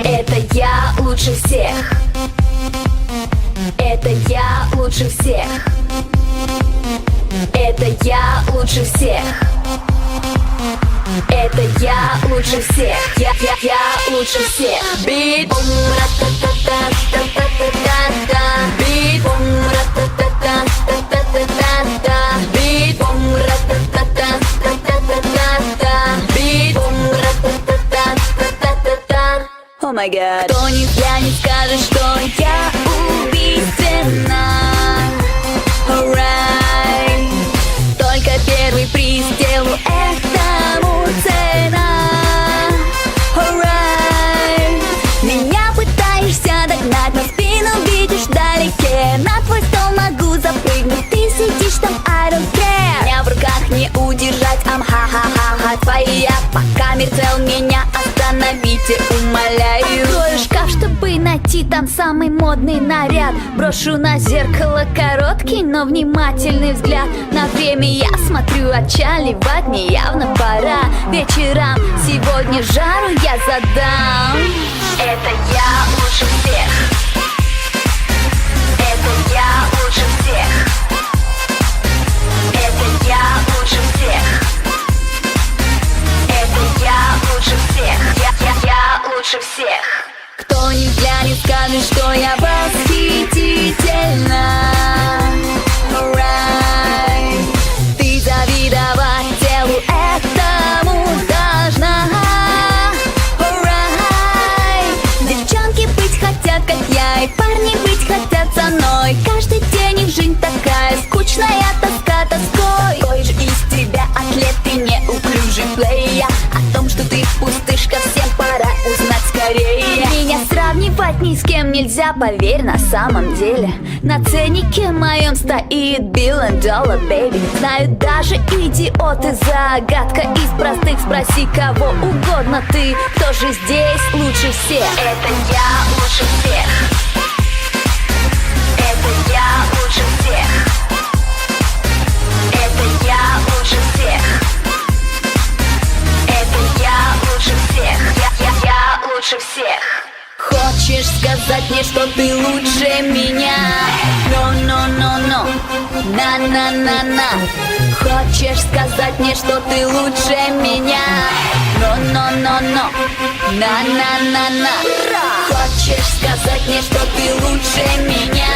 Это я лучше всех. Это я лучше всех. Это я лучше всех. Это я лучше всех. Я лучше всех. Бит бум ра-та-та-та-та-та-та-та. Бит бум ра-та-та-та-та-та-та-та. Бит бум ра-та-та-та-та-та-та-та. Бит бум ра-та-та-та-та-та-та. О май гад. Кто не взглянет, скажет, что я убийственна. Alright. Только первый приз делу этому цена. Alright. Меня пытаешься догнать, но спину видишь вдалеке. На твой стол могу запрыгнуть, ты сидишь там, I don't care. Меня в руках не удержать, ха-ха-ха-ха. Твоя пока мерцел, меня остановите, умоляю. Открою шкаф, чтобы найти там самый модный наряд. Брошу на зеркало короткий, но внимательный взгляд. На время я смотрю, отчаливать мне явно пора. Вечерам сегодня жару я задам. Это я лучше всех. Это я лучше всех. Это я лучше всех. Это я лучше всех. Я лучше всех. Кто не взглянет, скажет, что я восхитительна. Alright. Ты завидовать телу этому должна. Alright. Девчонки быть хотят, как я, и парни быть хотят со мной. Каждый день их жизнь такая скучная, тоска тоской. Какой же из тебя атлет, ты неуклюжий плея. О том, что ты пустышка, всем пора узнать скорее. Меня сравнивать ни с кем нельзя, поверь, на самом деле. На ценнике моем стоит $1 billion, baby. Знают даже идиоты, загадка из простых. Спроси кого угодно ты, кто же здесь лучше всех. Это я лучше всех. Это я лучше всех. Это я лучше всех. Это я лучше всех. Я лучше всех. Хочешь сказать мне, что ты лучше меня? No. На. Хочешь сказать мне, что ты лучше меня? No. На. Хочешь сказать мне, что ты лучше меня?